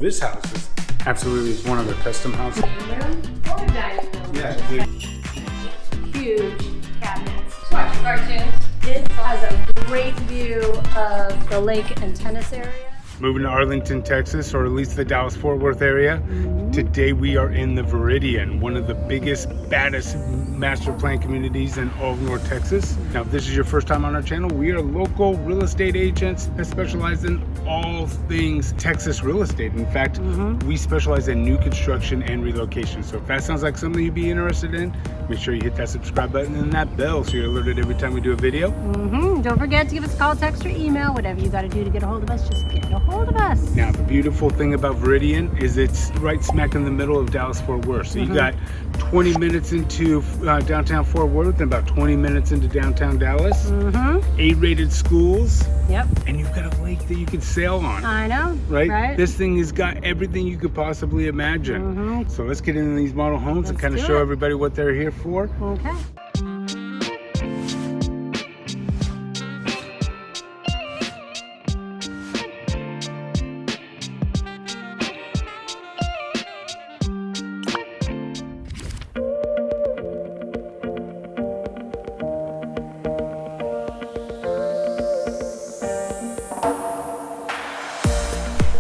This house is absolutely one of the custom houses. Room or dining room. Yeah. Huge cabinets. Watching cartoons. This has a great view of the lake and tennis area. Moving to Arlington, Texas, or at least the Dallas-Fort Worth area. Today we are in the Viridian, one of the biggest, baddest master plan communities in all of North Texas. Now, if this is your first time on our channel, we are local real estate agents that specialize in all things Texas real estate. In fact, we specialize in new construction and relocation. So if that sounds like something you'd be interested in, make sure you hit that subscribe button and that bell so you're alerted every time we do a video. Don't forget to give us a call, text, or email. Whatever you got to do to get a hold of us, just get a hold of us. Now, the beautiful thing about Viridian is it's right smack in the middle of Dallas-Fort Worth. So you got 20 minutes into downtown Fort Worth and about 20 minutes into downtown Dallas. 8-rated schools. Yep. And you've got a lake that you can sail on. I know. Right? This thing has got everything you could possibly imagine. So let's get into these model homes and kind of show everybody what they're here for. Okay.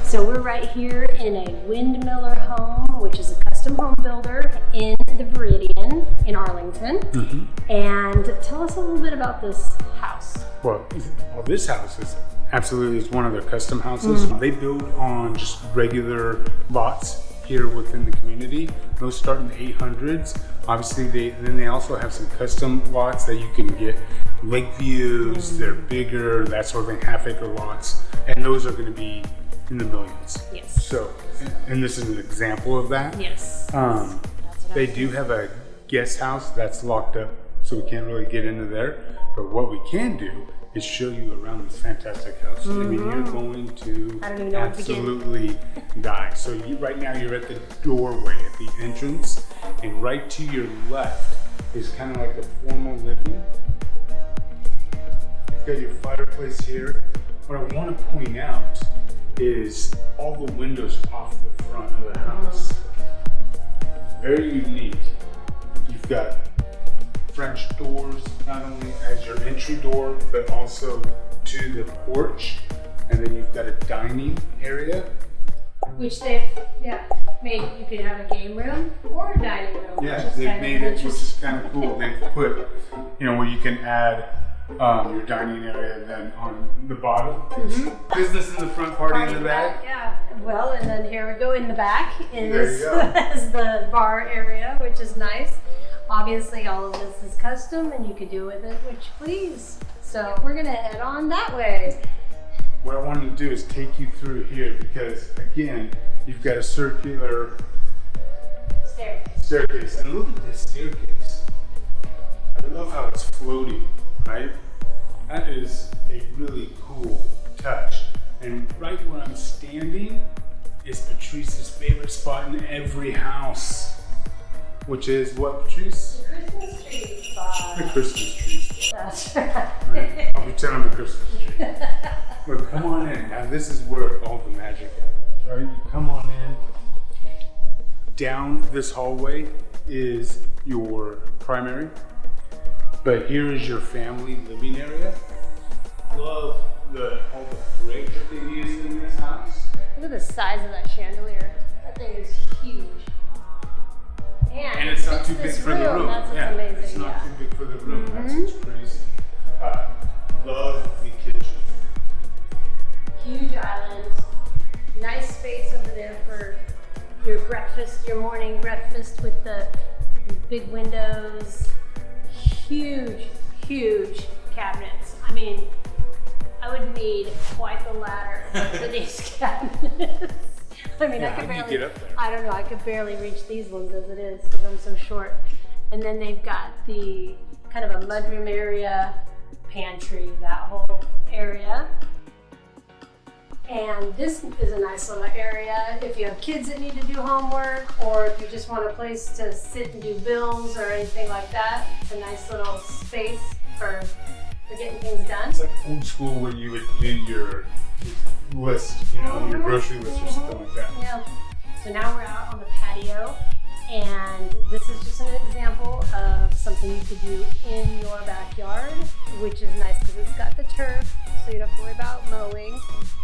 So we're right here in a Windmiller Home, which is a custom home builder in the Viridian in Arlington. And tell us a little bit about this house. Well, this house is absolutely one of their custom houses. They build on just regular lots here within the community. Those start in the 800s. Obviously, they also have some custom lots that you can get lake views. They're bigger, that sort of thing, half-acre lots, and those are going to be in the millions. Yes. So, and this is an example of that. Yes. They do have a guest house that's locked up, so we can't really get into there. But what we can do is show you around this fantastic house. I mean, you're going to absolutely die. So right now you're at the doorway, at the entrance, and right to your left is kind of like a formal living. You've got your fireplace here. What I want to point out is all the windows off the front of the house. Very unique. You've got French doors, not only as your entry door, but also to the porch. And then you've got a dining area. Which they've made, you could have a game room or a dining room. Yeah, they've made it, which is kind of cool. They've put, where you can add your dining area, and then on the bottom, business in the front, party in the back. Yeah, well, and then here we go in the back is the bar area, which is nice. Obviously, all of this is custom, and you can do with it which you please. So we're gonna head on that way. What I wanted to do is take you through here because, again, you've got a circular staircase, and look at this staircase. I love how it's floating. Right? That is a really cool touch. And right where I'm standing is Patrice's favorite spot in every house, which is what, Patrice? The Christmas tree spot. The Christmas tree spot. That's right. Right? I'll pretend I'm the Christmas tree. Look, come on in. Now this is where all the magic happens, right? You come on in. Down this hallway is your primary. But here is your family living area. Love all the brick that they use in this house. Look at the size of that chandelier. That thing is huge. And it's not too big for the room. That's what's amazing. It's not too big for the room. That's what's crazy. Love the kitchen. Huge island. Nice space over there for your breakfast, your morning breakfast with the big windows. Huge cabinets. I mean, I would need quite the ladder for these cabinets. I mean, I could barely get up there. I don't know, I could barely reach these ones as it is because I'm so short. And then they've got the kind of a mudroom area, pantry, that whole area. And this is a nice little area if you have kids that need to do homework, or if you just want a place to sit and do bills or anything like that. It's a nice little space for getting things done. It's like old school where you would do your list, you know, your grocery list or something like that. Yeah. So now we're out on the patio, and this is just an example of something you could do in your backyard, which is nice because it's got the turf, so you don't have to worry about mowing.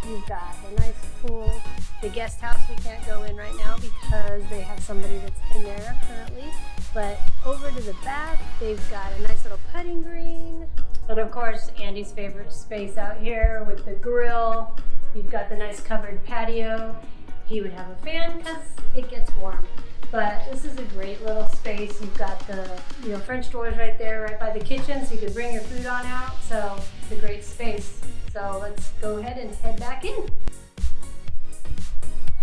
You've got a nice pool. The guest house we can't go in right now because they have somebody that's in there currently. But over to the back, they've got a nice little putting green. And of course, Andy's favorite space out here with the grill. You've got the nice covered patio. He would have a fan because it gets warm. But this is a great little space. You've got the French doors right there, right by the kitchen, so you could bring your food on out. So it's a great space. So let's go ahead and head back in.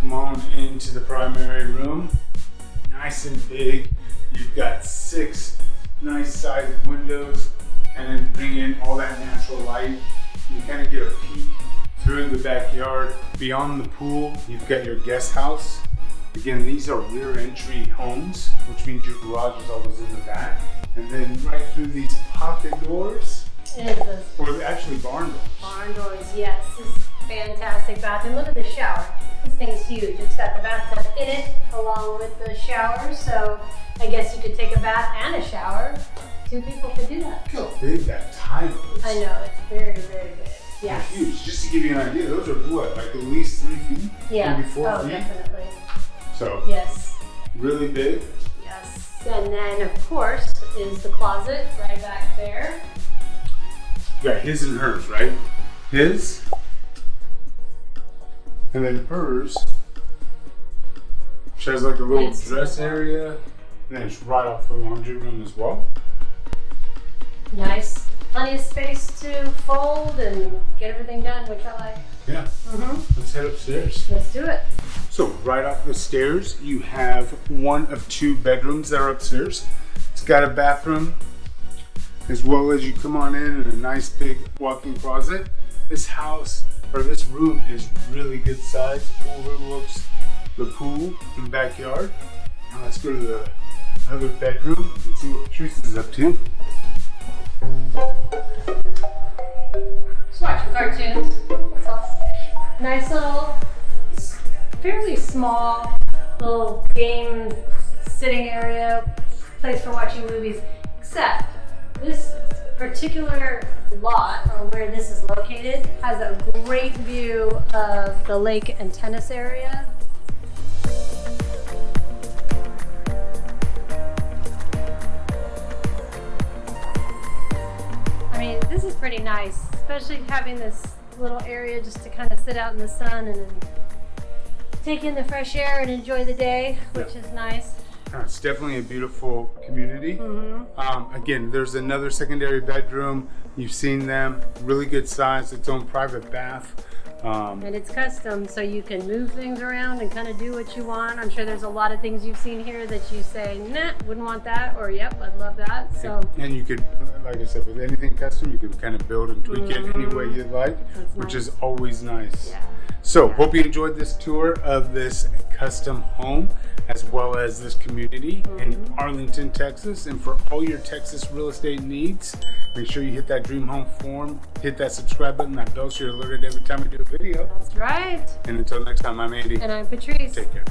Come on into the primary room. Nice and big. You've got 6 nice sized windows, and then bring in all that natural light. You kind of get a peek through the backyard. Beyond the pool, you've got your guest house. Again, these are rear entry homes, which means your garage is always in the back. And then right through these pocket doors, or actually barn doors. Barn doors, yes. This is fantastic bathroom. Look at the shower. This thing is huge. It's got the bathtub in it along with the shower. So I guess you could take a bath and a shower. 2 people could do that. Look how big that tile is. I know, it's very, very big. Yes. They're huge. Just to give you an idea, those are what, like at least 3 feet? Yeah. Maybe 4 feet? Definitely. So, yes. Really big. Yes. And then, of course, is the closet right back there. You got his and hers, right? His, and then hers. She has like a little dress area, and then it's right off the laundry room as well. Nice. Plenty of space to fold and get everything done, which I like. Yeah. Let's head upstairs. Let's do it. So right off the stairs, you have one of 2 bedrooms that are upstairs. It's got a bathroom, as well as you come on in and a nice big walk-in closet. This house, or this room, is really good size. Overlooks the pool and backyard. Now let's go to the other bedroom and see what Patrice is up to. Just watching cartoons. That's all. Nice little, fairly small little game sitting area, place for watching movies. Except this particular lot, or where this is located, has a great view of the lake and tennis area. I mean, this is pretty nice, especially having this little area just to kind of sit out in the sun and take in the fresh air and enjoy the day, which is nice. It's definitely a beautiful community. Again, there's another secondary bedroom. You've seen them. Really good size. Its own private bath. And it's custom, so you can move things around and kind of do what you want. I'm sure there's a lot of things you've seen here that you say, nah, wouldn't want that, or yep, I'd love that. So. And you could, like I said, with anything custom, you can kind of build and tweak it any way you'd like, which is always nice. Yeah. So, hope you enjoyed this tour of this custom home, as well as this community in Arlington, Texas. And for all your Texas real estate needs, make sure you hit that Dream Home form, hit that subscribe button, that bell so you're alerted every time we do a video. That's right. And until next time, I'm Andy. And I'm Patrice. Take care.